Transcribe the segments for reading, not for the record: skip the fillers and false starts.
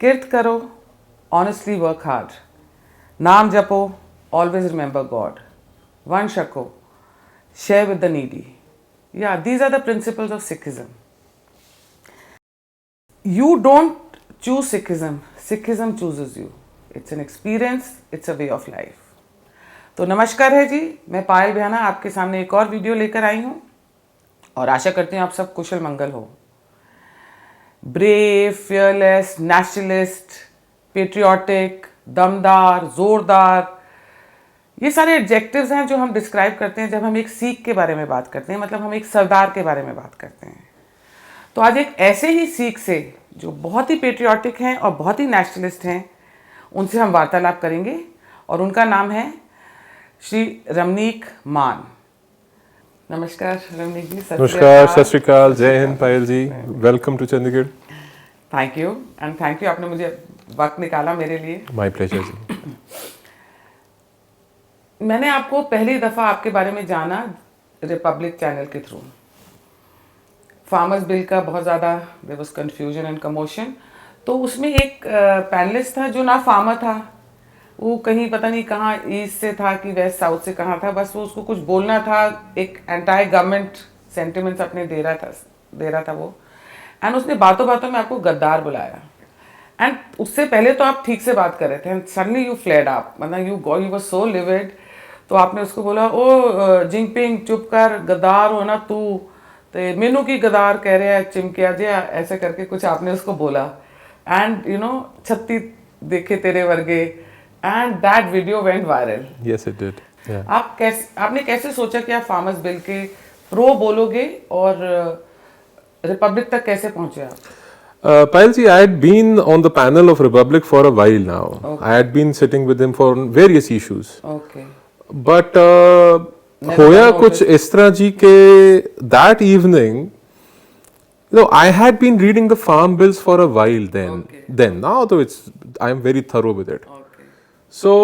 किर्त करो, honestly work hard, नाम जपो, ऑलवेज रिमेंबर गॉड, वन शको, share with the needy. Yeah, these are the principles of Sikhism. You don't choose Sikhism, Sikhism chooses you. It's an experience, it's a way of life. तो नमस्कार है जी, मैं पायल बिहाना आपके सामने एक और वीडियो लेकर आई हूँ और आशा करती हूँ आप सब कुशल मंगल हो. ब्रेव, फियरलेस, नेशनलिस्ट, पेट्रियाटिक, दमदार, जोरदार, ये सारे एडजेक्टिव्स हैं जो हम डिस्क्राइब करते हैं जब हम एक सिख के बारे में बात करते हैं, मतलब हम एक सरदार के बारे में बात करते हैं. तो आज एक ऐसे ही सिख से जो बहुत ही पेट्रियाटिक हैं और बहुत ही नेशनलिस्ट हैं, उनसे हम वार्तालाप करेंगे और उनका नाम है श्री रमनीक मान. नमस्कार रमनीक जी. नमस्कार, सत श्री अकाल, जय हिंद Payal ji, welcome to Chandigarh. Thank you and thank you, आपने मुझे वक्त निकाला मेरे लिए. माय प्लेजर जी. मैंने आपको पहली दफ़ा आपके बारे में जाना रिपब्लिक चैनल के थ्रू. फार्मर्स बिल का बहुत ज़्यादा there was confusion and commotion. तो उसमें एक पैनलिस्ट था जो ना फार्मर था, वो कहीं पता नहीं कहाँ ईस्ट से था कि वेस्ट साउथ से कहाँ था, बस वो उसको कुछ बोलना था, एक एंटाई गवर्नमेंट सेंटिमेंट्स अपने दे रहा था वो. एंड उसने बातों बातों में आपको गद्दार बुलाया. एंड उससे पहले तो आप ठीक से बात कर रहे थे and suddenly you fled up, मतलब यू वर सो लिविड. तो आपने उसको बोला, ओ जिनपिंग चुप कर, गद्दार हो ना तू, तो मेनू की गद्दार कह रहे हैं चिमकिया जी, ऐसे करके कुछ आपने उसको बोला. एंड यू नो 36 देखे तेरे वर्गे, and that video went viral. Yes it did. आपने कैसे सोचा कि आप फार्मर्स बिल के प्रो बोलोगे और रिपब्लिक तक कैसे पहुंचे आप? Payal ji, I had been on the panel of Republic for a while now. Okay. I had been sitting with him for various issues. Okay. But होया कुछ इस तरह जी के that evening, you know, I had been reading the farm bills for a while then. Okay. Then now though I am very thorough with it. Okay. So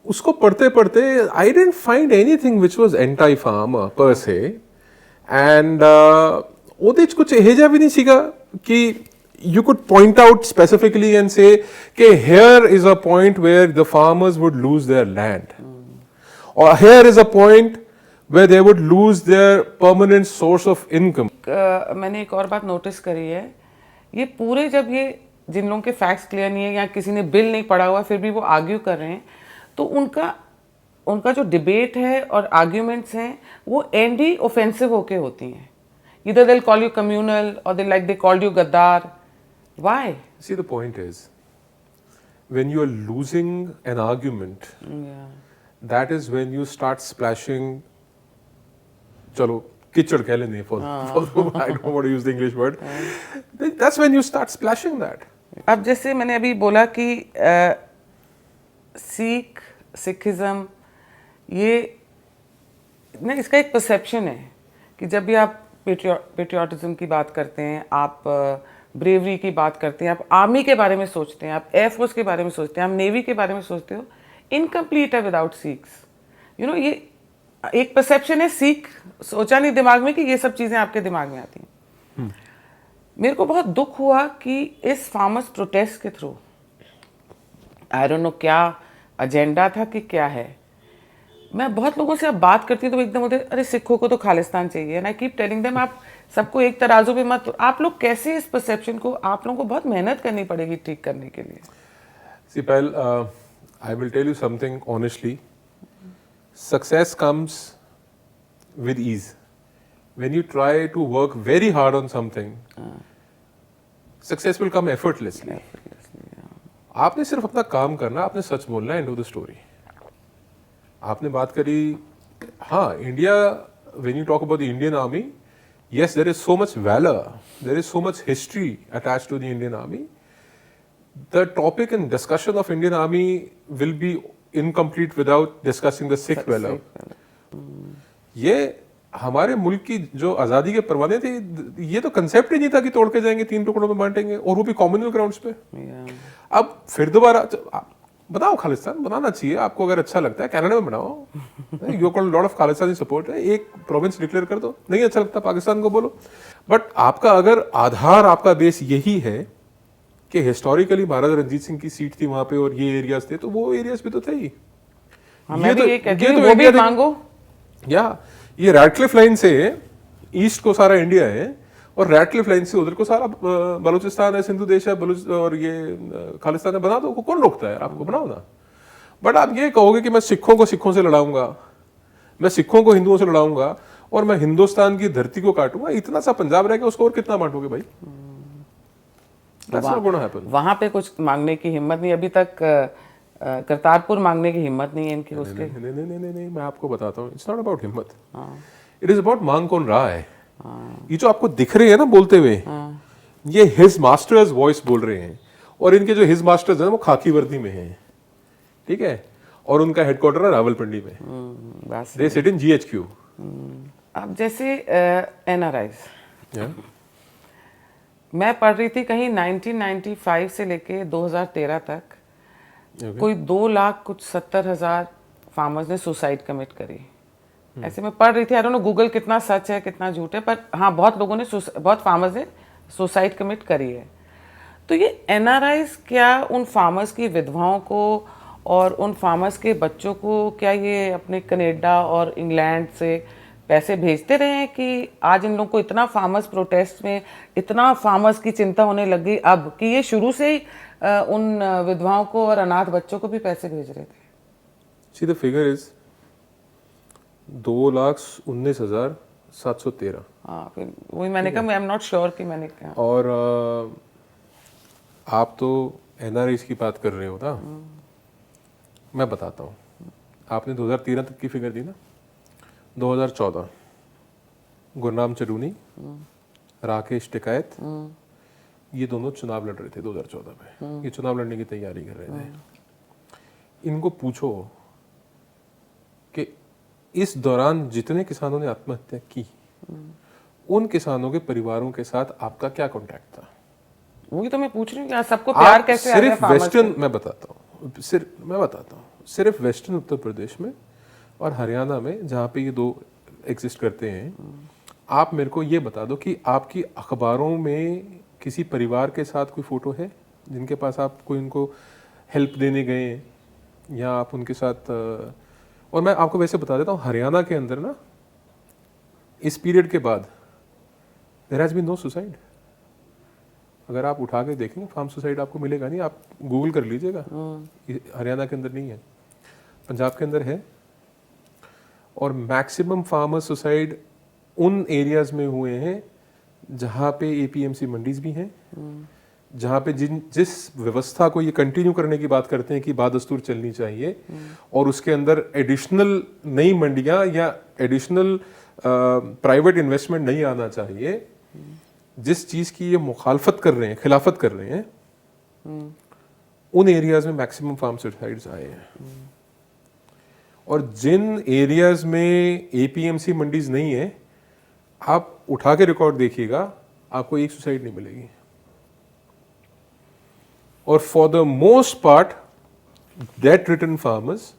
उसको पढ़ते पढ़ते I didn't find anything which was anti-farmer per se, and ਉਹਦੇ ਚ ਕੁਝ ਇਹੋ ਜਿਹਾ ਵੀ ਨਹੀਂ ਸੀਗਾ कि you could point out specifically and say कि here is a point where the farmers would lose their land, or here is a point where they would lose their permanent source of income. मैंने एक और बात notice करी है, ये पूरे जब ये जिन लोगों के फैक्ट्स क्लियर नहीं है या किसी ने बिल नहीं पढ़ा हुआ फिर भी वो आर्ग्यू कर रहे हैं, तो उनका जो डिबेट है और आर्ग्यूमेंट्स हैं वो एंड ही ऑफेंसिव होके होती हैं. Either they'll call you communal or they called you gaddar. Why? See, the point is, when you are losing an argument, that is when you start splashing. Chalo, kitchad keh lene for I don't want to use the English word. That's when you start splashing that. अब जैसे मैंने अभी बोला कि Sikhism ये ना, इसका एक परसेप्शन है कि जब भी आप पेट्रियाटिज्म की बात करते हैं, आप ब्रेवरी की बात करते हैं, आप आर्मी के बारे में सोचते हैं, आप एयरफोर्स के बारे में सोचते हैं, आप नेवी के बारे में सोचते हो, इनकम्प्लीट है विदाउट सिख्स. यू नो, ये एक परसेप्शन है. सिख सोचा नहीं दिमाग में कि ये सब चीज़ें आपके दिमाग में आती हैं. मेरे को बहुत दुख हुआ कि इस फार्मर्स प्रोटेस्ट के थ्रू, आई डोंट नो क्या एजेंडा था कि क्या है, मैं बहुत लोगों से अब बात करती हूँ तो एकदम बोलते अरे सिखों को तो खालिस्तान चाहिए. And I keep telling them, आप सबको एक तराजू पे मत. आप लोग कैसे इस परसेप्शन को, आप लोगों को बहुत मेहनत करनी पड़ेगी ठीक करने के लिए. See, Payal, I will tell you something honestly. Success comes with ease. When you try to work very hard on something, success will come effortlessly. आपने सिर्फ अपना काम करना, आपने सच बोलना, एंड ऑफ द स्टोरी. आपने बात करी, हाँ, India, when you talk about the Indian Army, yes, there is so much valor, there is so much history attached to the Indian Army. The topic and discussion of Indian Army will be incomplete without discussing the Sikh valor. ये हमारे मुल्क की जो आज़ादी के परवाने थे, ये तो कंसेप्ट ही नहीं था कि तोड़ के जाएंगे, 3 टुकड़ों में बांटेंगे, और वो भी कॉमनल ग्राउंड्स पे. अब फिर दोबारा बनाओ, खालिस्तान बनाना चाहिए आपको, अगर अच्छा लगता है कनाडा में बनाओ. You call lot of Khalistani support है, एक प्रोविंस डिक्लेयर कर दो. नहीं अच्छा लगता पाकिस्तान को बोलो, बट आपका अगर आधार, आपका बेस यही है कि हिस्टोरिकली महाराजा रंजीत सिंह की सीट थी वहां पे और ये एरियाज थे, तो वो एरियाज भी तो थे ही। मैं भी ये कहती हूँ, वो भी इंडिया मांगो। या ये रैडक्लिफ लाइन से ईस्ट को सारा इंडिया है और रैडक्लिफ लाइन से उधर को सारा बलूचिस्तान है, सिंधु देश है, बलूच और ये खालिस्तान है। बना दो, कौन रोकता है आपको, बनाओ ना। बट आप ये कहोगे कि मैं सिखों को सिखों से लड़ाऊंगा, मैं सिखों को हिंदुओं से लड़ाऊंगा और मैं हिंदुस्तान की धरती को काटूंगा, इतना सा पंजाब रह गया, उसको और कितना बांटोगे भाई? That's not gonna happen. वहां पे कुछ मांगने की हिम्मत नहीं अभी तक। करतारपुर मांगने की हिम्मत नहीं है इनकी उसके। नहीं, मैं आपको बताता हूँ, इट्स नॉट अबाउट हिम्मत, इट इज अबाउट मांग कौन रहा है। ये जो आपको दिख रहे हैं ना बोलते हुए, ये हिज मास्टर्स वॉइस बोल रहे हैं, और इनके जो हिज मास्टर्स हैं वो खाकी वर्दी में हैं, ठीक है, और उनका हेडक्वार्टर है रावलपिंडी में। बस दे सिट इन GHQ। अब जैसे NRIs, मैं पढ़ रही थी कहीं 1995 से लेके 2013 तक कोई 2,70,000 फार्मर्स ने सुसाइड कमिट करी। ऐसे मैं पढ़ रही थी, आई डोंट नो गूगल कितना सच है कितना झूठ है, पर हाँ बहुत लोगों ने, बहुत फार्मर्स ने सुसाइड कमिट करी है। तो ये NRIs क्या उन फार्मर्स की विधवाओं को और उन फार्मर्स के बच्चों को क्या ये अपने कनाडा और इंग्लैंड से पैसे भेजते रहे हैं कि आज इन लोगों को इतना फार्मर्स प्रोटेस्ट में इतना फार्मर्स की चिंता होने लग गई अब कि ये शुरू से ही उन विधवाओं को और अनाथ बच्चों को भी पैसे भेज रहे थे? See the figure is 2,19,713। हाँ, फिर वही मैंने कहा, आई एम नॉट श्योर कि मैंने क्या। और आप तो NRIs की बात कर रहे हो ना, मैं बताता हूँ। आपने 2013 तक की फिगर दी ना, 2014 गुरनाम चरूनी, राकेश टिकायत, ये दोनों चुनाव लड़ रहे थे 2014 में। ये चुनाव लड़ने की तैयारी कर रहे थे। इनको पूछो कि इस दौरान जितने किसानों ने आत्महत्या की, उन किसानों के परिवारों के साथ आपका क्या कॉन्टैक्ट था? वही तो मैं पूछ रही हूँ, सबको प्यार कैसे आ गया सिर्फ वेस्टर्न, मैं बताता हूँ, सिर्फ वेस्टर्न उत्तर प्रदेश में और हरियाणा में, जहाँ पे ये दो एग्जिस्ट करते हैं, आप मेरे को ये बता दो कि आपकी अखबारों में किसी परिवार के साथ कोई फोटो है जिनके पास आप कोई उनको हेल्प देने गए हैं, या आप उनके साथ। और मैं आपको वैसे बता देता हूँ, हरियाणा के अंदर ना इस पीरियड के बाद there has been no suicide. अगर आप उठा के देखेंगे फार्म सुसाइड आपको मिलेगा नहीं, आप गूगल कर लीजिएगा। हरियाणा के अंदर नहीं है, पंजाब के अंदर है। और मैक्सिमम फार्मर सुसाइड उन एरियाज में हुए हैं जहाँ पे APMC मंडीज भी हैं, जहाँ पे जिस व्यवस्था को ये कंटिन्यू करने की बात करते हैं कि बादस्तूर चलनी चाहिए, और उसके अंदर एडिशनल नई मंडियाँ या एडिशनल प्राइवेट इन्वेस्टमेंट नहीं आना चाहिए, जिस चीज़ की ये मुखालफत कर रहे हैं, खिलाफत कर रहे हैं, उन एरियाज में मैक्सिमम फार्म सुसाइड्स आए हैं। और जिन एरियाज में APMC मंडीज नहीं है, आप उठा के रिकॉर्ड देखिएगा, आपको एक सुसाइड नहीं मिलेगी। और for the most part debt ridden farmers,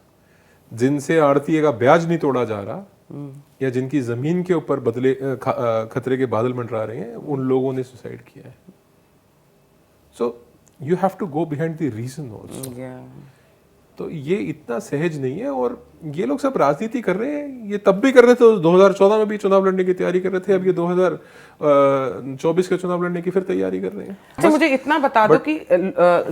जिनसे आड़तीये का ब्याज नहीं तोड़ा जा रहा, या जिनकी जमीन के ऊपर खतरे के बादल मंडरा रहे हैं, उन लोगों ने सुसाइड किया है। So you have to go behind the reason also. तो ये इतना सहज नहीं है, और ये लोग सब राजनीति कर रहे हैं। ये तब भी कर रहे थे, 2014 में भी चुनाव लड़ने की तैयारी कर रहे थे, अब ये 2024 के चुनाव लड़ने की फिर तैयारी कर रहे हैं। अच्छा, मुझे इतना बता दो कि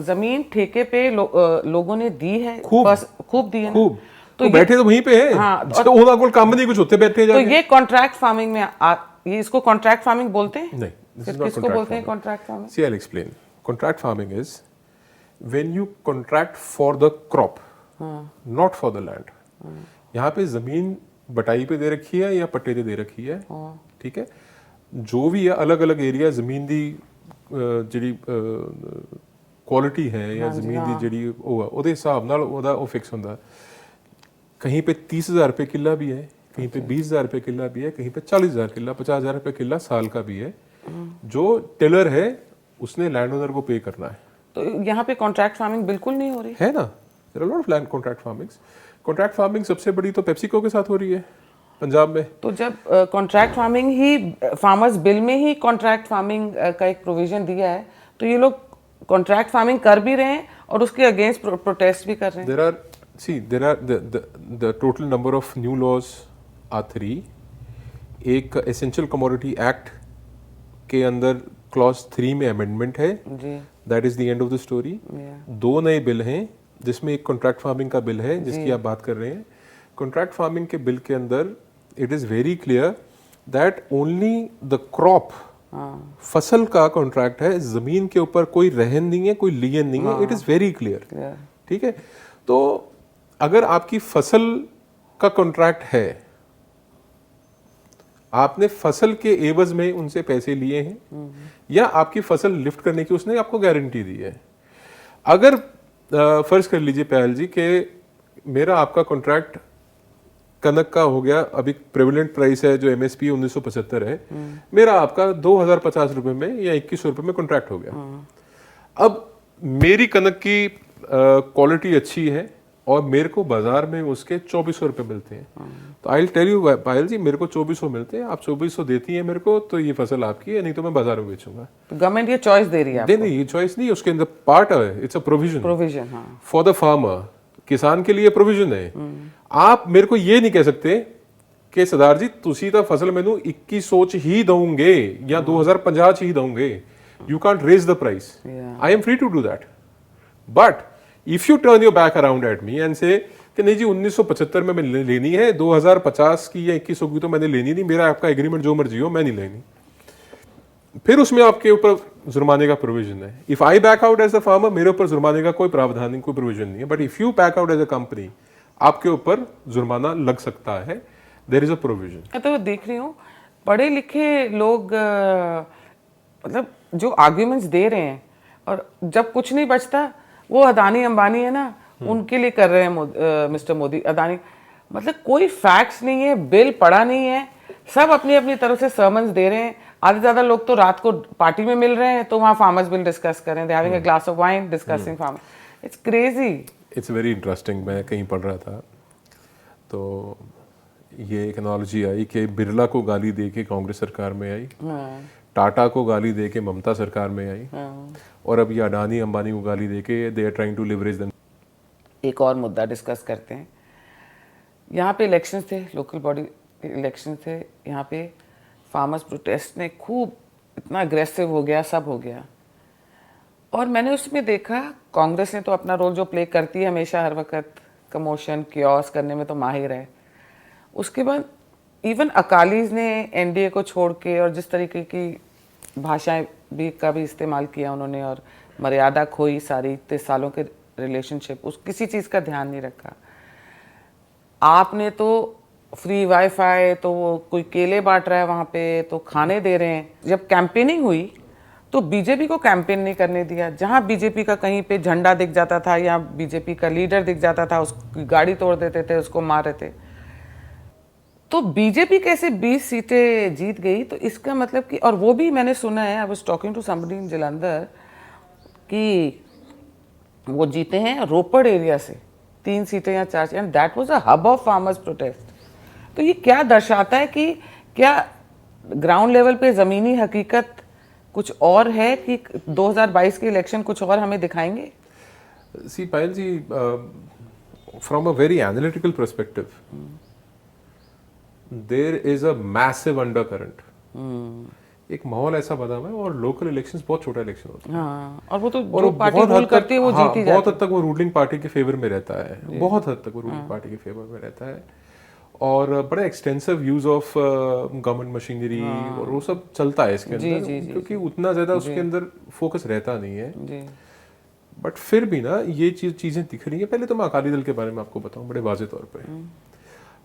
जमीन ठेके पे लोगों ने दी है, खूब दी है, खूब। तो बैठे तो वहीं पे है। हाँ, तो काम नहीं कुछ होते बैठे तो ये कॉन्ट्रैक्ट फार्मिंग में ये इसको कॉन्ट्रैक्ट फार्मिंग बोलते हैं? नहीं, किसको बोलते हैं contract farming? See, I'll explain. Contract farming is when you contract for the crop, not for the land. यहाँ पे जमीन बटाई पे दे रखी है या पट्टे पे दे रखी है, ठीक है, जो भी है, अलग अलग एरिया जमीन दी ਜਿਹੜੀ क्वालिटी है या जमीन दी ਜਿਹੜੀ ਉਹਦੇ ਹਿਸਾਬ ਨਾਲ ਉਹਦਾ ਉਹ ਫਿਕਸ ਹੁੰਦਾ। कहीं पे 30,000 रुपये किला भी है, कहीं पे 20,000 रुपये किला भी है, कहीं पे 40,000 किला, 50,000 रुपये किला साल का भी है। जो टेलर है उसने लैंड ओनर को पे करना है। तो यहाँ पे कॉन्ट्रैक्ट फार्मिंग बिल्कुल नहीं हो रही है ना। There are lot of land contract farmings. Contract farming सबसे बड़ी तो पेप्सिको के साथ हो रही है पंजाब में। तो जब कॉन्ट्रैक्ट फार्मिंग ही फार्मर्स बिल में ही कॉन्ट्रैक्ट फार्मिंग का एक प्रोविजन दिया है, तो ये लोग कॉन्ट्रैक्ट फार्मिंग कर भी रहे हैं और उसके अगेंस्ट प्रोटेस्ट भी कर रहे हैं। there are the total number of new laws are 3. एक एसेंशियल कमोडिटी एक्ट के अंदर क्लॉज 3 में अमेंडमेंट है, जी that is the end of the story. 2 नए बिल हैं जिसमें एक कॉन्ट्रैक्ट फार्मिंग का बिल है जिसकी आप बात कर रहे हैं। कॉन्ट्रैक्ट फार्मिंग के बिल के अंदर it is very clear that only the crop, फसल का कॉन्ट्रैक्ट है, जमीन के ऊपर कोई रहन नहीं है, कोई लियन नहीं है, इट इज वेरी क्लियर। ठीक है, तो अगर आपकी फसल का कॉन्ट्रैक्ट है, आपने फसल के एवज में उनसे पैसे लिए हैं या आपकी फसल लिफ्ट करने की उसने आपको गारंटी दी है। अगर फर्ज कर लीजिए पायल जी कि मेरा आपका कॉन्ट्रैक्ट कनक का हो गया, अभी प्रेवलेंट प्राइस है जो एमएसपी 1975 है, मेरा आपका 2050 रुपए में या 2100 रुपए में कॉन्ट्रैक्ट हो गया। अब मेरी कनक की क्वालिटी अच्छी है और मेरे को बाजार में उसके 2400 रुपए मिलते हैं, तो आई टेल यू पायल जी मेरे को 2400 मिलते हैं, आप 2400 देती हैं मेरे को, तो ये फसल आपकी है, नहीं तो मैं बाजार में बेचूंगा। तो गवर्नमेंट ये चॉइस दे रही है? नहीं, ये चॉइस नहीं, उसके अंदर पार्ट है, इट्स अ प्रोविजन हाँ। फॉर द फार्मर, किसान के लिए प्रोविजन है। आप मेरे को ये नहीं कह सकते कि सरदार जी तुसी तो फसल मैनू 2100 च ही दोगे या 2050 च ही दोगे, you can't raise the price. I am free to do that, but if you turn your back around at me and say कि नहीं जी 1975 में मैंने लेनी है, 2050 की या 2100 की तो मैंने लेनी नहीं, मेरा आपका एग्रीमेंट जो मर्जी हो मैं नहीं लेनी, फिर उसमें आपके ऊपर जुर्माने का प्रोविजन है। If I back out as a farmer, मेरे ऊपर जुर्माने का कोई प्रावधान नहीं, कोई प्रोविजन नहीं है, but if you back out as a company, आपके ऊपर जुर्माना लग सकता है, देयर इज अ प्रोविजन। तो देख रही हूँ पढ़े लिखे लोग मतलब जो आर्ग्यूमेंट्स दे रहे हैं, और जब कुछ नहीं बचता वो अदानी अंबानी है ना, उनके लिए कर रहे हैं मिस्टर मोदी। अदानी मतलब कोई फैक्ट्स नहीं है, बिल पढ़ा नहीं है, सब अपनी अपनी तरफ से सर्मन्स दे रहे हैं। आधे ज्यादा लोग तो रात को पार्टी में मिल रहे हैं तो वहाँ फार्मर्स बिल डिस्कस कर रहे हैं, they having a glass of wine discussing farmer. It's crazy, it's very interesting. मैं कहीं पढ़ रहा था तो ये एक एनालॉजी आई कि बिरला को गाली दे के कांग्रेस सरकार में आई, टाटा को गाली दे के ममता सरकार में आई, और अब ये अडानी अंबानी को गाली दे के they are trying to leverage them. एक और मुद्दा डिस्कस करते हैं। यहाँ पे इलेक्शंस थे, लोकल बॉडी इलेक्शन थे, यहाँ पे फार्मर्स प्रोटेस्ट ने खूब इतना अग्रेसिव हो गया, सब हो गया, और मैंने उसमें देखा कांग्रेस ने तो अपना रोल जो प्ले करती है हमेशा, हर वक्त कमोशन क्योस करने में तो माहिर है। उसके बाद इवन अकालीज ने एनडीए को छोड़ के और जिस तरीके की भाषाएं भी का भी इस्तेमाल किया उन्होंने, और मर्यादा खोई सारी 30 सालों के रिलेशनशिप, उस किसी चीज़ का ध्यान नहीं रखा। आपने तो फ्री वाईफाई, तो वो कोई केले बांट रहा है वहाँ पे, तो खाने दे रहे हैं। जब कैंपेनिंग हुई तो बीजेपी को कैंपेन नहीं करने दिया। जहाँ बीजेपी का कहीं पे झंडा दिख जाता था या बीजेपी का लीडर दिख जाता था, उसकी गाड़ी तोड़ देते थे, उसको मार रहे थे। तो बीजेपी कैसे 20 सीटें जीत गई? तो इसका मतलब कि, और वो भी मैंने सुना है, I was talking to somebody in Jalandhar, कि वो जीते हैं रोपड़ एरिया से 3 सीटें या 4, and that was a hub of farmers protest. तो ये क्या दर्शाता है कि क्या ग्राउंड लेवल पे ज़मीनी हकीकत कुछ और है कि 2022 के इलेक्शन कुछ और हमें दिखाएंगे? See Payal ji, from a very analytical perspective there is a massive undercurrent. एक माहौल ऐसा बना हुआ है, और लोकल इलेक्शंस बहुत छोटा इलेक्शन होता है। हाँ, और वो तो जो पार्टी रूल करती है वो जीती जाती है। बहुत हद तक वो रूलिंग पार्टी के फेवर में रहता है, बहुत हद तक वो रूलिंग पार्टी के फेवर में रहता है, और बड़ा extensive use of government machinery और वो सब चलता है इसके अंदर, क्योंकि उतना ज्यादा उसके अंदर फोकस रहता नहीं है। बट फिर भी ना ये चीजें दिख रही है। पहले तो मैं अकाली दल के बारे में आपको बताऊं बड़े वाजे तौर पे।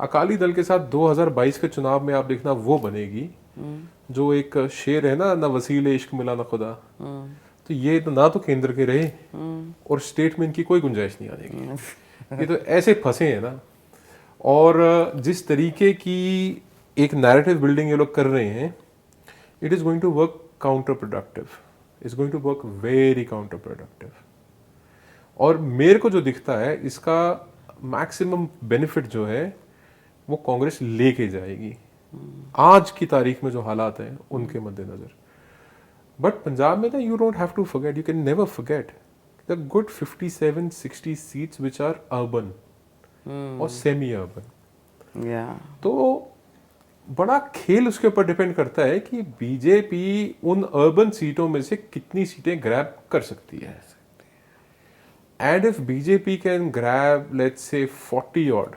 अकाली दल के साथ 2022 के चुनाव में आप देखना वो बनेगी जो एक शेर है ना वसीले इश्क मिला ना खुदा, तो ये तो ना तो केंद्र के रहे और स्टेट में इनकी कोई गुंजाइश नहीं आने की। ये तो ऐसे फंसे हैं ना, और जिस तरीके की एक नैरेटिव बिल्डिंग ये लोग कर रहे हैं, it is going to work counter productive, is going to work very counter productive. और मेरे को जो दिखता है इसका मैक्सिमम बेनिफिट जो है वो कांग्रेस लेके जाएगी आज की तारीख में जो हालात हैं उनके मद्देनजर। बट पंजाब में ना you don't have to forget, you can never forget the good 57-60 seats which are urban और सेमी अर्बन। या तो बड़ा खेल उसके ऊपर डिपेंड करता है कि बीजेपी उन अर्बन सीटों में से कितनी सीटें ग्रैब कर सकती है। And if BJP can grab let's say 40 odd,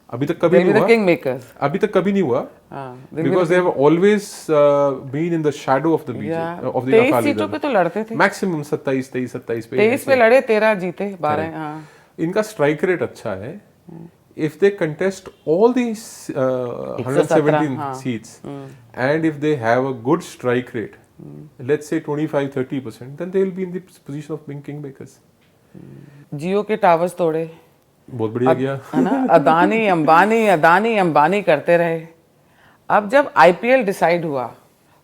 अभी तक कभी नहीं हुआ, किंग मेकर्स, अभी तक कभी नहीं हुआ, because they have always been in the shadow of the BJP of the 23 सीटों पे तो लड़ते थे, मैक्सिमम 27 पे 23 पे लड़े, 13 जीते, 12। हाँ, इनका स्ट्राइक रेट अच्छा है। If they contest all these 117 seats and if they have a good strike rate, let's say 25-30%, then they will be in the position of being kingmakers. जियो के टावर्स तोड़े, बहुत बढ़िया किया है ना, अदानी अंबानी करते रहे। अब जब आईपीएल डिसाइड हुआ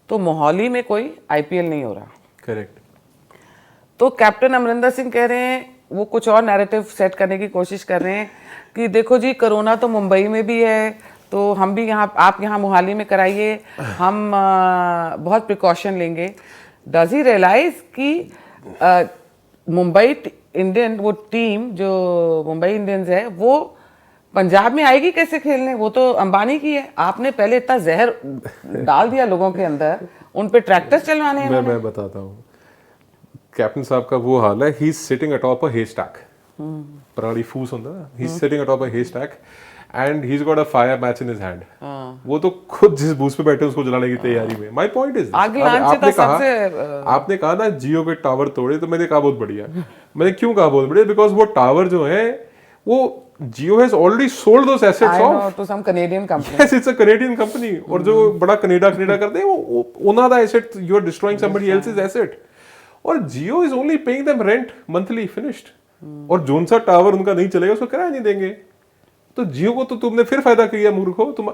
तो मोहाली में कोई आईपीएल नहीं हो रहा। करेक्ट। तो कैप्टन अमरिंदर सिंह कह रहे हैं, वो कुछ और नैरेटिव सेट करने की कोशिश कर रहे हैं कि देखो जी, कोरोना तो मुंबई में भी है, तो हम भी यहाँ, आप यहाँ मोहाली में कराइए, हम बहुत प्रिकॉशन लेंगे। डज ही रियलाइज कि मुंबई इंडियन, वो टीम जो मुंबई इंडियंस है, वो पंजाब में आएगी कैसे खेलने? वो तो अंबानी की है। आपने पहले इतना जहर डाल दिया लोगों के अंदर, उन पे ट्रैक्टर्स चलवाने हैं। मैं बताता हूँ, कैप्टन साहब का वो हाल है, he is sitting atop a haystack, पराली फूस होता है, he is sitting atop a haystack and he is got a fire match in his hand. वो तो खुद जिस बूथ पे बैठे उसको जलाने की तैयारी में। माय पॉइंट इज, आपने कहा ना जियो के टावर तोड़े, तो मैंने कहा बहुत बढ़िया। मैंने क्यों कहा बहुत बढ़िया? बिकॉज वो टावर जो है, वो Jio has already sold those assets off to some Canadian company. Yes, it's a Canadian company. और जो बड़ा कनाडा करते हैं, वो उन्होंने the asset, you are destroying somebody else's asset. और Jio is only paying them rent monthly, finished. और जोन सा टावर उनका नहीं चलेगा, उसको किराया नहीं देंगे। तो जियो को तो तुमने फिर फायदा किया मूर्खो। तुम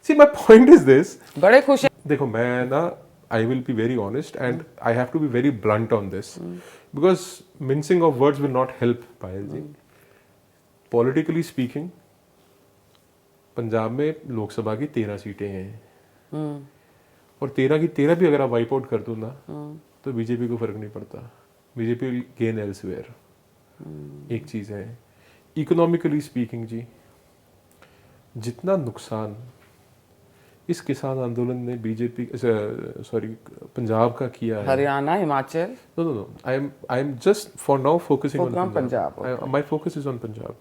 see, my point is this, बड़े खुश हैं। देखो, मैं ना, I will be very honest and I have to be very blunt on this, because mincing of words will not help Payal ji. Politically speaking, Punjab में लोकसभा की 13 सीटें हैं, और 13 की 13 भी अगर आप वाइप आउट कर दो ना, तो बीजेपी को फर्क नहीं पड़ता। BJP will gain elsewhere. एक चीज है, इकोनॉमिकली स्पीकिंग जी, जितना नुकसान इस किसान आंदोलन ने बीजेपी, सॉरी, पंजाब का किया है, Haryana, Himachal, no, I am just for now focusing on Punjab. My focus is on Punjab.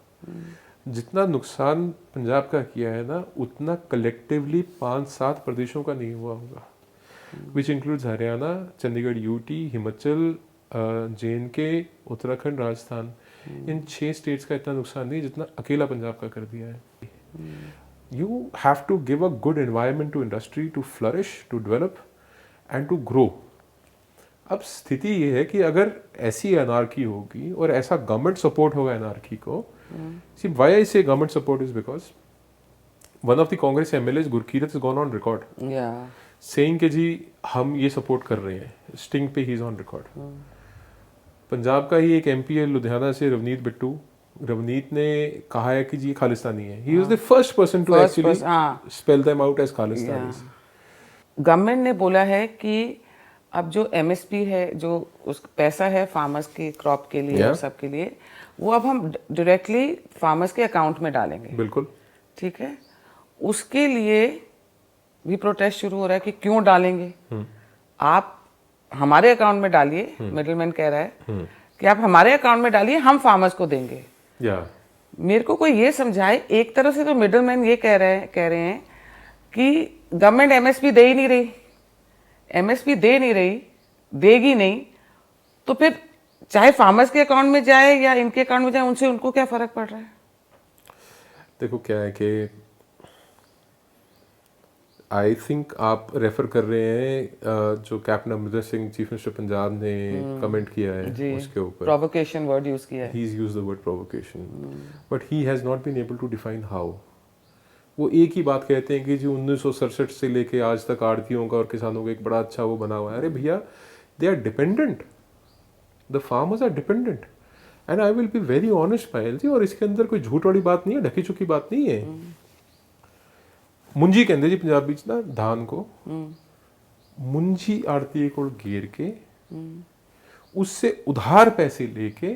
जितना नुकसान पंजाब का किया है ना, उतना कलेक्टिवली 5-7 प्रदेशों का नहीं हुआ होगा, which includes Haryana, Chandigarh, UT, Himachal, JNK, Uttarakhand, Rajasthan. In 6 states का इतना नुकसान नहीं जितना अकेला पंजाब का कर दिया है। You have to give a good environment to industry to flourish, to develop and to grow. अब स्थिति ये है कि अगर ऐसी अनार्की होगी और ऐसा गवर्नमेंट सपोर्ट होगा अनार्की को, सी व्हाई आई से government support is because one of the Congress MLAs, Gurkirat, is gone on record saying कि जी हम ये सपोर्ट कर रहे हैं, स्टिंग पे he is on record. Punjab का ही एक MP है लुधियाना से, रवनीत बिट्टू, रवनीत ने कहा है कि जी खालिस्तानी है। He was the first person to actually spell them out as Khalistanis. Government ने बोला है कि अब जो MSP है, जो उस पैसा है फार्मर्स की क्रॉप के लिए और सब के लिए, वो अब हम डायरेक्टली फार्मर्स के अकाउंट में डालेंगे। बिल्कुल ठीक है। उसके लिए भी प्रोटेस्ट शुरू हो रहा है कि क्यों डालेंगे, आप हमारे अकाउंट में डालिए। मिडलमैन कह रहा है कि आप हमारे अकाउंट में डालिए, हम फार्मर्स को देंगे। मेरे को कोई ये समझाए, एक तरह से तो मिडलमैन ये कह रहे हैं कि गवर्नमेंट MSP दे ही नहीं रही, MSP दे नहीं रही, देगी नहीं, तो फिर चाहे फार्मर्स के अकाउंट में जाए या इनके अकाउंट में जाए, उनसे उनको क्या फर्क पड़ रहा है? देखो क्या है कि आई थिंक आप रेफर कर रहे हैं जो captain Amarinder Singh, chief minister Punjab ने कमेंट किया है उसके ऊपर, प्रोवोकेशन वर्ड यूज किया है। He is used the word provocation, but he has not been able to define how. वो एक ही बात कहते हैं कि जो 1967 से लेके आज तक आड़तियों का और किसानों का एक बड़ा अच्छा वो बना हुआ है। अरे भैया, they are dependent, the farmers are dependent, and I will be very honest Payal ji, और इसके अंदर कोई झूठ वाली बात नहीं है, ढकी चुकी बात नहीं है। मुंजी कहते जी पंजाबी च ना धान को, मुंजी आड़ती को घेर के उससे उधार पैसे लेके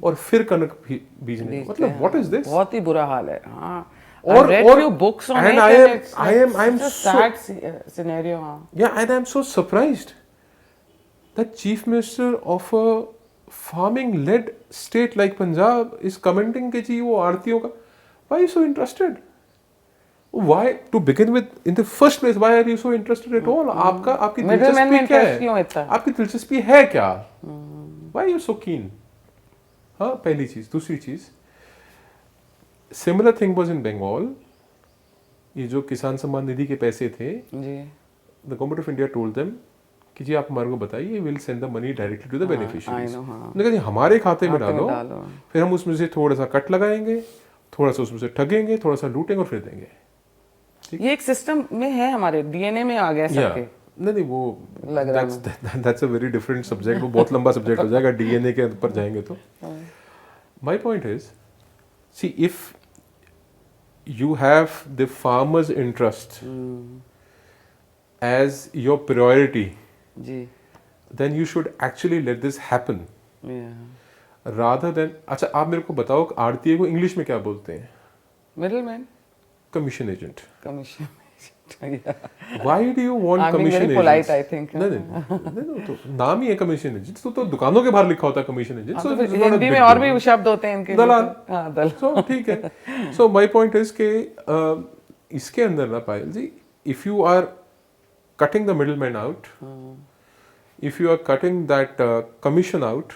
और फिर कनक बीजने, मतलब व्हाट इज दिस? बहुत ही बुरा हाल है। हाँ, और I read few books on and it I and am it's I like am I am such a so sad scenario. हाँ, yeah, and I am so surprised that chief minister of a farming led state like Punjab is commenting कि जी वो आड़तियों का, why are you so interested? Why to begin with in the first place, why are you so interested at all? आपका आपकी Middleman में दिलचस्पी क्या interest क्यों है? इतना? आपकी दिलचस्पी है क्या? Why are you so keen? हाँ, पहली चीज। दूसरी चीज, similar thing was in Bengal. ये जो किसान सम्मान निधि के पैसे थे, जी, the government of India told them कि जी आप हमारे को बताइए, will send the money directly to the beneficiaries. उन्होंने कहा जी हमारे खाते में डालो, फिर हम उसमें से थोड़ा सा कट लगाएंगे, थोड़ा सा उसमें से ठगेंगे, थोड़ा सा लूटेंगे और फिर देंगे। ये एक सिस्टम में है, हमारे डीएनए में आ गया सबके। नहीं वो that's a very different subject, वो बहुत लंबा सब्जेक्ट हो जाएगा, डीएनए के ऊपर जाएंगे तो। My point is, see if you have the farmer's interest as your priority, जी, then you should actually let this happen rather than, अच्छा आप मेरे को बताओ आड़तीये को इंग्लिश में क्या बोलते हैं? Middleman, commission agent. Commission. Why do you want I'm being commission very polite, agents? I think. नहीं, तो नाम ही है कमीशन एजेंट, तो दुकानों के बाहर लिखा होता है कमीशन एजेंट। तो फिर हिंदी में और भी शब्द होते हैं इनके, दलाल। हाँ, दलाल। सो ठीक है। सो माय पॉइंट इज के इसके अंदर ना Payal ji, if you are cutting the middle man out, if you are cutting that commission out,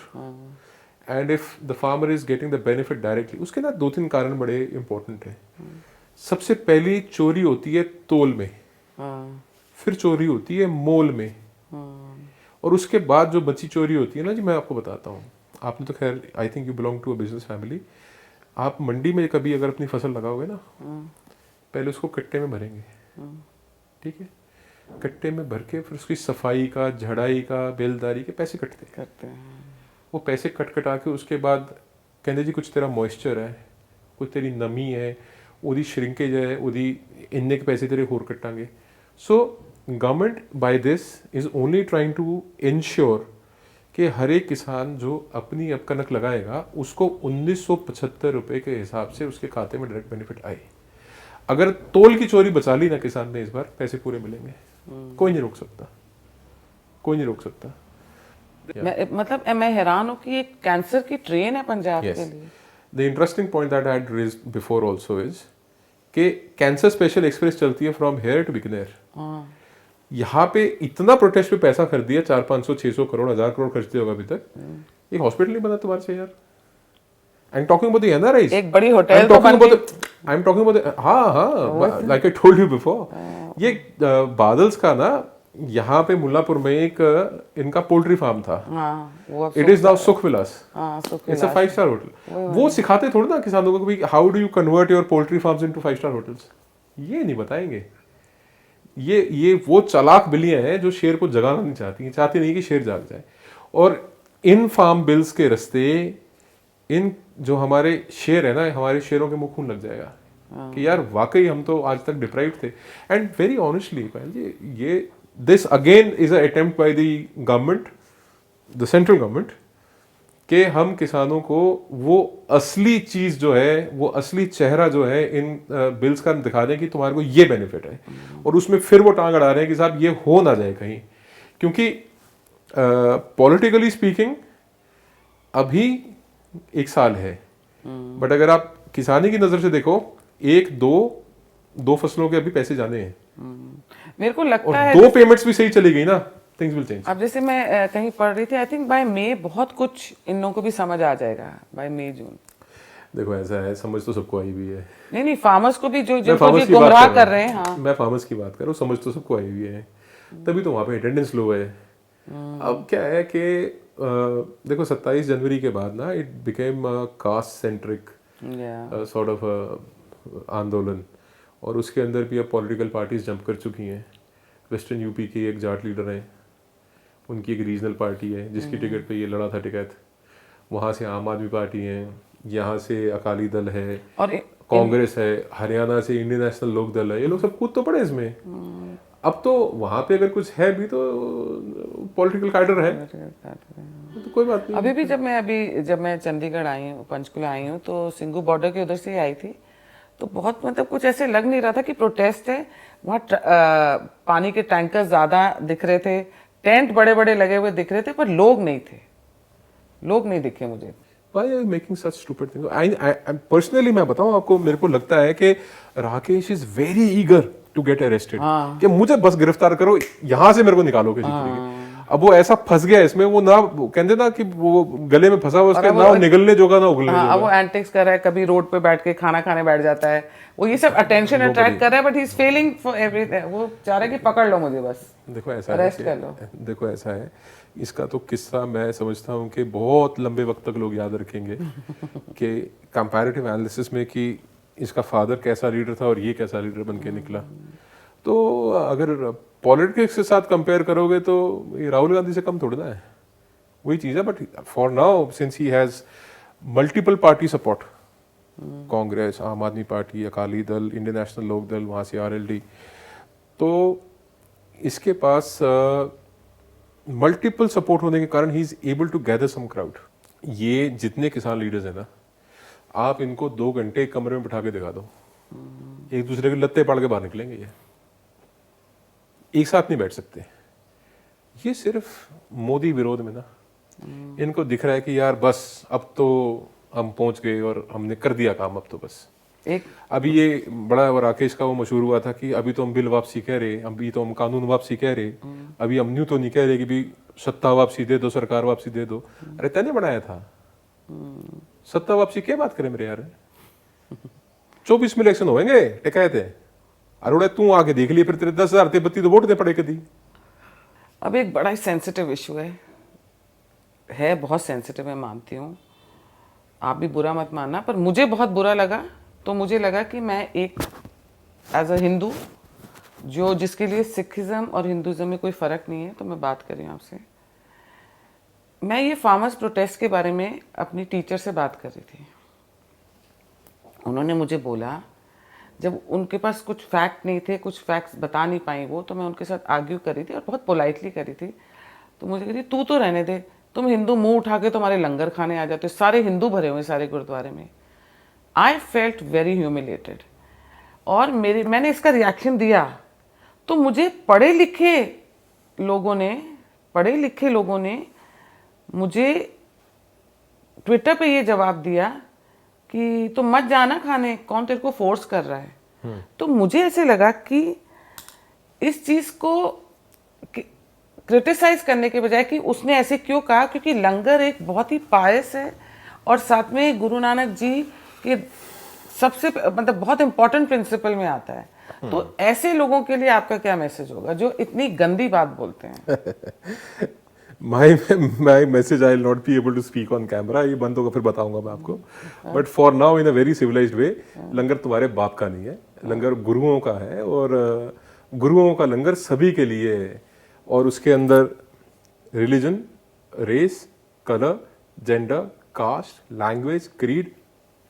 and if the farmer is getting the benefit directly, उसके ना दो तीन कारण बड़े इंपॉर्टेंट है। सबसे पहली चोरी होती है तोल में, फिर चोरी होती है मोल में, और उसके बाद जो बची चोरी होती है ना जी, मैं आपको बताता हूँ। आपने तो खैर, I think you belong to a business family. आप मंडी में कभी अगर अपनी फसल लगाओगे ना, पहले उसको कट्टे में भरेंगे, ठीक है? कट्टे में भर के फिर उसकी सफाई का, झड़ाई का, बेलदारी के पैसे कटते हैं। वो पैसे कट कटा के उसके बाद कहते जी कुछ तेरा मॉइस्चर है, कुछ तेरी नमी है, ਉਹਦੀ श्रिंकेज है, ਉਹਦੀ ਇੰਨੇ के पैसे तेरे होर कटांगे। So government by this is only trying to ensure कि हर एक किसान जो अपनी अब कनक लगाएगा उसको 1975 रुपए के हिसाब से उसके खाते में डायरेक्ट बेनिफिट आए। अगर तोल की चोरी बचा ली ना किसान ने, इस बार पैसे पूरे मिलेंगे। कोई नहीं रोक सकता, कोई नहीं रोक सकता। मतलब मैं हैरान हूँ कि ये कैंसर की ट्रेन है पंजाब के लिए। The interesting point that I had raised before also is कि कैंसर स्पेशल एक्सप्रेस चलती है फ्रॉम हेयर टू बीकानेर। यहाँ पे इतना प्रोटेस्ट पे पैसा खर्च दिया, 400-500 600 करोड़ 1000 करोड़ खर्च दिया होगा अभी तक, एक हॉस्पिटल नहीं बना तुम्हारे से यार। I am talking about the NRIs, एक बड़ी होटल तो बन गई। आई एम टॉकिंग अबाउट, हाँ, like I told you before, ये बादल्स का ना यहाँ पे मुल्लापुर में एक इनका पोल्ट्री फार्म था। इट इज नाउ सुख विलास, इट्स अ 5 स्टार होटल। वो सिखाते थोड़ा ना किसानों को कि how do you convert your poultry farms into 5 star hotels, ये नहीं बताएंगे। ये वो चालाक बिल्लियां हैं जो शेर को जगाना नहीं चाहती नहीं कि शेर जाग जाए। और इन फार्म बिल्स के रस्ते इन जो हमारे शेर है ना, हमारे शेरों के मुंह खून लग जाएगा कि यार वाकई हम तो आज तक डिप्राइव्ड थे। एंड वेरी ऑनेस्टली पायल, ये this again is an attempt by the government, the central government, कि हम किसानों को वो असली चीज जो है, वो असली चेहरा जो है इन बिल्स का दिखा दें कि तुम्हारे को ये बेनिफिट है, और उसमें फिर वो टांग अड़ा रहे हैं कि साहब ये हो ना जाए कहीं। क्योंकि पॉलिटिकली स्पीकिंग अभी 1 साल है, बट अगर आप किसानी की नजर से देखो, 1-2 फसलों के अभी पैसे जाने हैं। मेरे को लगता और है 2 पेमेंट्स भी सही चली गई ना, थिंग्स विल चेंज। अब जैसे मैं कहीं पढ़ रही थी, आई थिंक बाय मई बहुत कुछ इन लोगों को भी समझ आ जाएगा, बाय मई जून। देखो ऐसा है, समझ तो सबको आई हुई है। नहीं फार्मर्स को भी जो गुमराह कर रहे हैं। हाँ, मैं फार्मर्स की बात कर रहा हूँ, समझ तो सबको आई हुई है, तभी तो वहाँ पे अटेंडेंस लो है। अब क्या है कि देखो 27 जनवरी के बाद ना it became caste centric sort of आंदोलन, और उसके अंदर भी अब पॉलिटिकल पार्टीज जंप कर चुकी हैं। वेस्टर्न यूपी की एक जाट लीडर हैं, उनकी एक रीजनल पार्टी है जिसकी टिकट पे ये लड़ा था टिकैत, वहाँ से आम आदमी पार्टी है, यहाँ से अकाली दल है, और कांग्रेस है, हरियाणा से इंडियन नेशनल लोक दल है, ये लोग सब कूद तो पड़े इसमें। अब तो वहां पे अगर कुछ है भी तो पॉलिटिकल कैडर है, तो कोई बात नहीं। जब मैं चंडीगढ़ आई हूँ, पंचकुला आई हूँ, तो सिंगू बॉर्डर के उधर से ही आई थी, तो बहुत मतलब कुछ ऐसे लग नहीं रहा था कि प्रोटेस्ट है। वहाँ पानी के टैंकर ज्यादा दिख रहे थे, टेंट बड़े बड़े लगे हुए दिख रहे थे, पर लोग नहीं थे, लोग नहीं दिखे मुझे। Why are you making such stupid things? I personally मैं बताऊं आपको, मेरे को लगता है कि Rakesh is very eager to get arrested। कि मुझे बस गिरफ्तार करो, यहाँ से मेरे को निकालो किसी तरीके। अब वो ऐसा फंस गया इसमें, वो ना कहते ना कि वो गले में फंसा हुआ, उसके ना निकलने जोगा ना उगलने जोगा। वो एंटिक्स कर रहा है, कभी रोड पे बैठ के खाना खाने बैठ जाता है, वो ये सब अटेंशन अट्रैक्ट कर रहा है, but he is failing for everything. वो चाह रहा है कि पकड़ लो मुझे, बस देखो ऐसा अरेस्ट कर लो। देखो ऐसा है, इसका तो किस्सा मैं समझता हूँ कि बहुत लंबे वक्त तक लोग याद रखेंगे कि कंपैरेटिव एनालिसिस में कि इसका फादर कैसा लीडर था और ये कैसा लीडर बन के निकला। तो अगर पॉलिटिक्स के साथ कंपेयर करोगे तो ये राहुल गांधी से कम थोड़ा ना है, वही चीज़ है। But for now since he has multiple party support, Congress, आम आदमी party, Akali Dal, Indian national लोक दल, वहाँ से आरएलडी, तो इसके पास मल्टीपल सपोर्ट होने के कारण he is able to gather some crowd. ये जितने किसान लीडर्स हैं ना, आप इनको 2 घंटे एक कमरे में बिठा के दिखा दो, एक दूसरे के लत्ते पड़ के बाहर निकलेंगे। ये एक साथ नहीं बैठ सकते। ये सिर्फ मोदी विरोध में ना इनको दिख रहा है कि यार बस अब तो हम पहुंच गए और हमने कर दिया काम, अब तो बस। अभी ये बड़ा राकेश का वो मशहूर हुआ था कि अभी तो हम बिल वापसी कह रहे, अभी तो हम कानून वापसी कह रहे, अभी हम न्यू तो नहीं कह रहे कि भी सत्ता वापसी दे दो, सरकार वापसी दे दो। अरे तैने बनाया था, सत्ता वापसी क्या बात करें मेरे यार। 24 में इलेक्शन होंगे टिकाए थे, अरे तू आके देख लिए, फिर तेरे 10,000 ते बत्ती तो वोट दे पड़े कभी। अब एक बड़ा ही सेंसिटिव इशू है बहुत सेंसिटिव, मैं मानती हूँ, आप भी बुरा मत मानना, पर मुझे बहुत बुरा लगा। तो मुझे लगा कि मैं एक एज अ हिंदू, जिसके लिए सिखिज्म और हिंदुज़म में कोई फ़र्क नहीं है, तो मैं बात कर रही हूँ आपसे। मैं ये फार्मर्स प्रोटेस्ट के बारे में अपनी टीचर से बात कर रही थी। उन्होंने मुझे बोला, जब उनके पास कुछ फैक्ट नहीं थे, कुछ फैक्ट्स बता नहीं पाई वो, तो मैं उनके साथ आर्ग्यू कर रही थी और बहुत पोलाइटली कर रही थी। तो मुझे कह रही, तू तो रहने दे, तुम हिंदू मुंह उठा के तुम्हारे लंगर खाने आ जाते, सारे हिंदू भरे हुए सारे गुरुद्वारे में। आई फेल्ट वेरी ह्यूमिलेटेड, और मैंने इसका रिएक्शन दिया। तो मुझे पढ़े लिखे लोगों ने मुझे ट्विटर पे ये जवाब दिया कि तुम मत जाना खाने, कौन तेरे को फोर्स कर रहा है। तो मुझे ऐसे लगा कि इस चीज को क्रिटिसाइज करने के बजाय कि उसने ऐसे क्यों कहा, क्योंकि लंगर एक बहुत ही पायस है और साथ में गुरु नानक जी के सबसे मतलब बहुत इंपॉर्टेंट प्रिंसिपल में आता है। तो ऐसे लोगों के लिए आपका क्या मैसेज होगा जो इतनी गंदी बात बोलते हैं? My message I will not be able to speak on camera, ये बंद होगा फिर बताऊंगा मैं आपको। But for now in a very civilised way, langar तुम्हारे बाप का नहीं है, लंगर गुरुओं का है, और गुरुओं का लंगर सभी के लिए है। और उसके अंदर religion, race, colour, gender, caste, language, creed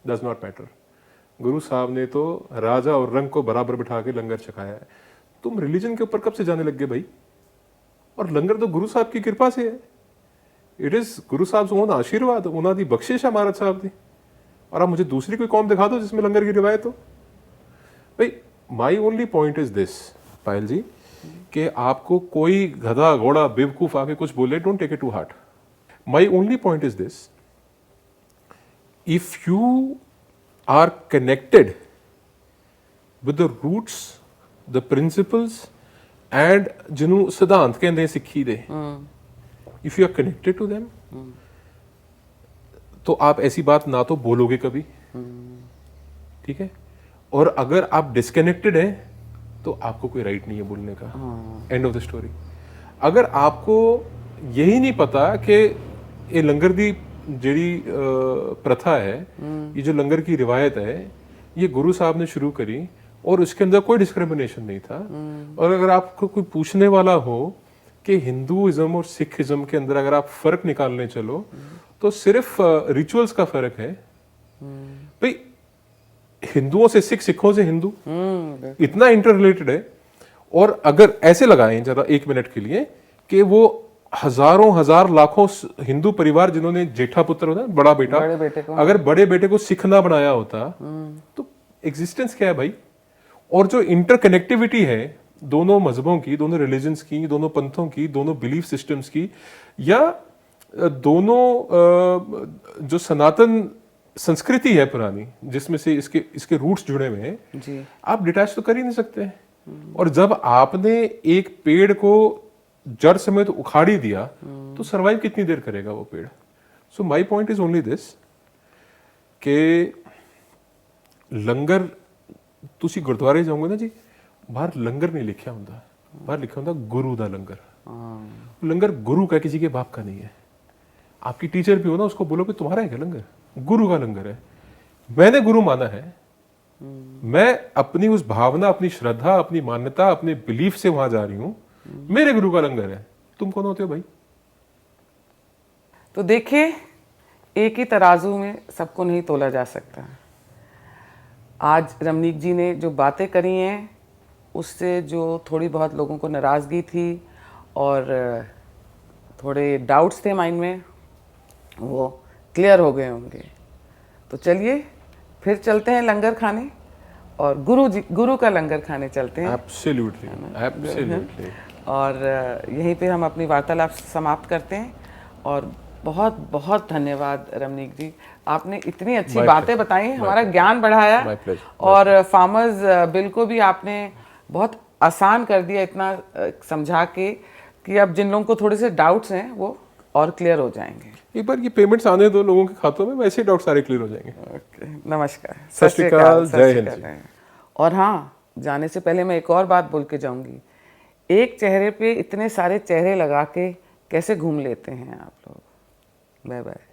does not matter. Guru Sahib ने तो राजा और रंग को बराबर बिठा के लंगर छकाया है। तुम रिलीजन के ऊपर कब से जाने लग गए भाई? और लंगर तो गुरु साहब की कृपा से है। इट इज गुरु साहब ओन आशीर्वाद, उन्हों दी बख्शिश है महाराज साहब दी। और आप मुझे दूसरी कोई कौम दिखा दो जिसमें लंगर की रिवायत हो। भाई my only point is this Payal ji, कि आपको कोई गधा घोड़ा बेवकूफ आके कुछ बोले, don't take it to heart. My only point is this, if you are connected with the roots, the principles and जिन्हों सिद्धांत कहते हैं सिक्खी दे, if you are connected to them, तो आप ऐसी बात ना तो बोलोगे कभी, ठीक है? और अगर आप डिस्कनेक्टेड हैं तो आपको कोई राइट नहीं है बोलने का। And of the story. अगर आपको यही नहीं पता कि ये लंगर दी जेड़ी प्रथा है, ये जो लंगर की रिवायत है, ये गुरु साहब ने शुरू करी और उसके अंदर कोई डिस्क्रिमिनेशन नहीं था। और अगर आपको कोई पूछने वाला हो कि हिंदुइज्म और सिखिज्म के अंदर अगर आप फर्क निकालने चलो तो सिर्फ रिचुअल्स का फर्क है। भाई हिंदुओं से सिख, सिखों से हिंदू, इतना इंटर रिलेटेड है। और अगर ऐसे लगाएं जरा 1 मिनट के लिए कि वो हजारों हजार लाखों हिंदू परिवार जिन्होंने जेठा पुत्र होता है बड़ा बेटा, बड़े बेटे को, अगर बड़े बेटे को सिख ना बनाया होता तो एग्जिस्टेंस क्या है भाई। और जो इंटरकनेक्टिविटी है दोनों मजहबों की, दोनों रिलीजन्स की, दोनों पंथों की, दोनों बिलीफ सिस्टम्स की, या दोनों जो सनातन संस्कृति है पुरानी जिसमें से इसके रूट्स जुड़े हुए हैं, जी, आप डिटैच तो कर ही नहीं सकते। और जब आपने एक पेड़ को जड़ समेत उखाड़ ही दिया तो सरवाइव कितनी देर करेगा वो पेड़। So my point is only this कि लंगर ਤੁਸੀਂ ਗੁਰਦੁਆਰੇ ਜਾਓਗੇ ਨਾ ਜੀ, बाहर लंगर नहीं लिखा होता, बाहर लिखा होता गुरु दा लंगर। लंगर गुरु का, किसी के बाप का नहीं है। आपकी टीचर भी हो ना, उसको बोलो कि तुम्हारा है क्या लंगर, गुरु का लंगर है। मैंने गुरु माना है, मैं अपनी उस भावना, अपनी श्रद्धा, अपनी मान्यता, अपने बिलीफ से वहां जा रही हूं, मेरे गुरु का लंगर है। तुम कौन होते हो भाई। तो देखिए, एक ही तराजू में सबको नहीं तोला जा सकता। आज रमनीक जी ने जो बातें करी हैं उससे जो थोड़ी बहुत लोगों को नाराज़गी थी और थोड़े डाउट्स थे माइंड में, वो क्लियर हो गए होंगे। तो चलिए फिर चलते हैं लंगर खाने, और गुरु का लंगर खाने चलते हैं। Absolutely, absolutely. और यहीं पे हम अपनी वार्तालाप समाप्त करते हैं। और बहुत बहुत धन्यवाद रमनीक जी, आपने इतनी अच्छी बातें बताई, हमारा ज्ञान बढ़ाया, और फार्मर्स बिल को भी आपने बहुत आसान कर दिया, इतना समझा के कि अब जिन लोगों को थोड़े से डाउट्स हैं वो और क्लियर हो जाएंगे। एक बार ये पेमेंट्स आने दो लोगों के खातों में, वैसे डाउट सारे क्लियर हो जाएंगे। ओके, नमस्कार, सत श्री अकाल, जय हिंद। और हाँ, जाने से पहले मैं एक और बात बोल के जाऊंगी, एक चेहरे पे इतने सारे चेहरे लगा के कैसे घूम लेते हैं आप लोग। Bye bye.